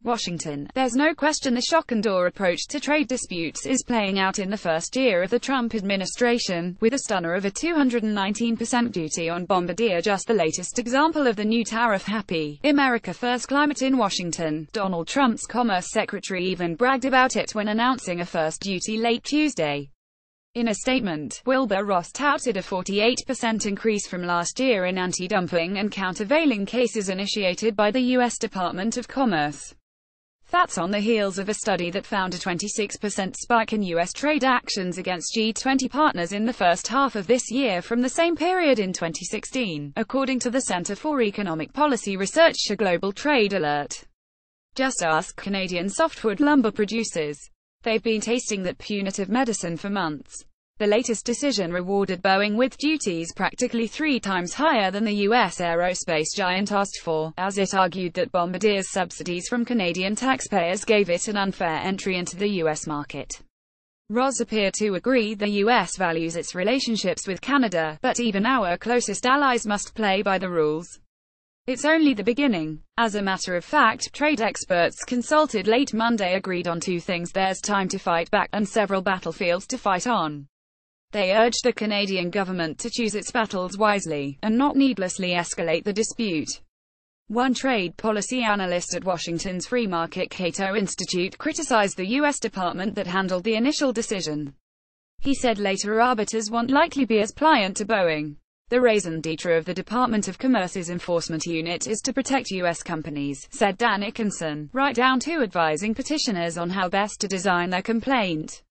Washington. There's no question the shock-and-awe approach to trade disputes is playing out in the first year of the Trump administration, with a stunner of a 219% duty on Bombardier just the latest example of the new tariff. Happy America First climate in Washington. Donald Trump's Commerce Secretary even bragged about it when announcing a first duty late Tuesday. In a statement, Wilbur Ross touted a 48% increase from last year in anti-dumping and countervailing cases initiated by the U.S. Department of Commerce. That's on the heels of a study that found a 26% spike in U.S. trade actions against G20 partners in the first half of this year from the same period in 2016, according to the Center for Economic Policy Research. A global trade alert. Just ask Canadian softwood lumber producers. They've been tasting that punitive medicine for months. The latest decision rewarded Boeing with duties practically 3 times higher than the U.S. aerospace giant asked for, as it argued that Bombardier's subsidies from Canadian taxpayers gave it an unfair entry into the U.S. market. Ross appeared to agree the U.S. values its relationships with Canada, but even our closest allies must play by the rules. It's only the beginning. As a matter of fact, trade experts consulted late Monday agreed on 2 things: there's time to fight back, and several battlefields to fight on. They urged the Canadian government to choose its battles wisely, and not needlessly escalate the dispute. One trade policy analyst at Washington's free market Cato Institute criticized the U.S. department that handled the initial decision. He said later arbiters won't likely be as pliant to Boeing. The raison d'etre of the Department of Commerce's enforcement unit is to protect U.S. companies, said Dan Ickinson, right down to advising petitioners on how best to design their complaint.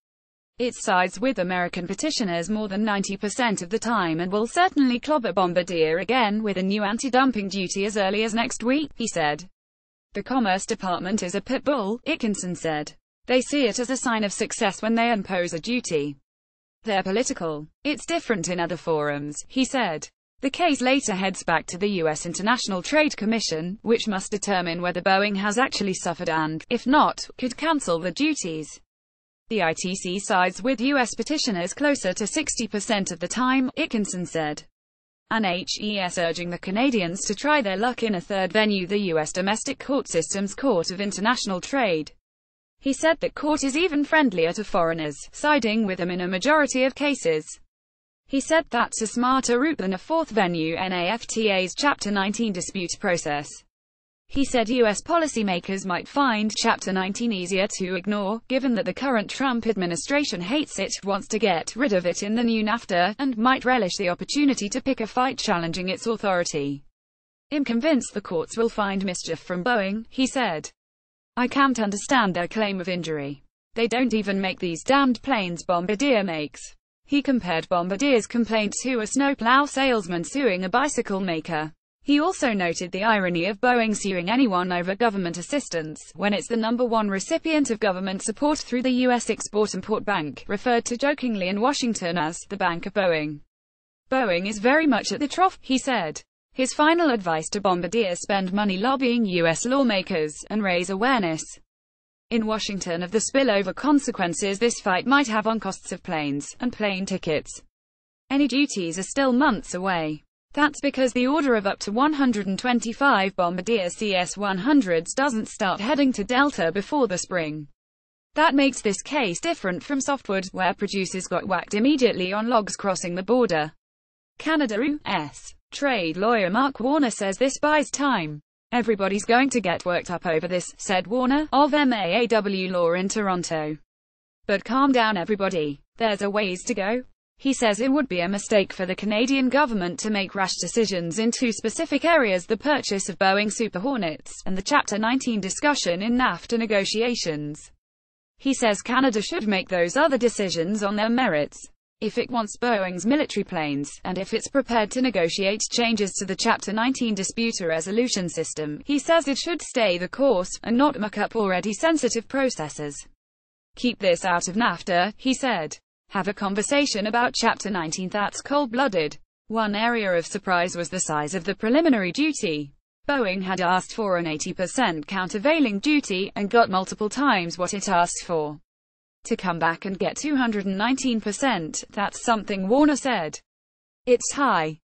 It sides with American petitioners more than 90% of the time and will certainly clobber Bombardier again with a new anti-dumping duty as early as next week, he said. The Commerce Department is a pit bull, Ickinson said. They see it as a sign of success when they impose a duty. They're political. It's different in other forums, he said. The case later heads back to the U.S. International Trade Commission, which must determine whether Boeing has actually suffered and, if not, could cancel the duties. The ITC sides with U.S. petitioners closer to 60% of the time, Ickinson said. An HES urging the Canadians to try their luck in a third venue, the U.S. domestic court system's Court of International Trade. He said that court is even friendlier to foreigners, siding with them in a majority of cases. He said that's a smarter route than a fourth venue, NAFTA's Chapter 19 dispute process. He said U.S. policymakers might find Chapter 19 easier to ignore, given that the current Trump administration hates it, wants to get rid of it in the new NAFTA, and might relish the opportunity to pick a fight challenging its authority. I'm convinced the courts will find mischief from Boeing, he said. I can't understand their claim of injury. They don't even make these damned planes Bombardier makes. He compared Bombardier's complaint to a snowplow salesman suing a bicycle maker. He also noted the irony of Boeing suing anyone over government assistance, when it's the #1 recipient of government support through the U.S. Export-Import Bank, referred to jokingly in Washington as the Bank of Boeing. Boeing is very much at the trough, he said. His final advice to Bombardier: spend money lobbying U.S. lawmakers, and raise awareness in Washington of the spillover consequences this fight might have on costs of planes, and plane tickets. Any duties are still months away. That's because the order of up to 125 Bombardier CS-100s doesn't start heading to Delta before the spring. That makes this case different from softwood, where producers got whacked immediately on logs crossing the border. Canada-U.S. trade lawyer Mark Warner says this buys time. Everybody's going to get worked up over this, said Warner, of MAAW Law in Toronto. But calm down everybody. There's a ways to go. He says it would be a mistake for the Canadian government to make rash decisions in 2 specific areas: the purchase of Boeing Super Hornets, and the Chapter 19 discussion in NAFTA negotiations. He says Canada should make those other decisions on their merits. If it wants Boeing's military planes, and if it's prepared to negotiate changes to the Chapter 19 dispute resolution system, he says it should stay the course, and not muck up already sensitive processes. Keep this out of NAFTA, he said. Have a conversation about Chapter 19, that's cold-blooded. One area of surprise was the size of the preliminary duty. Boeing had asked for an 80% countervailing duty, and got multiple times what it asked for. To come back and get 219%, that's something, Warner said. It's high.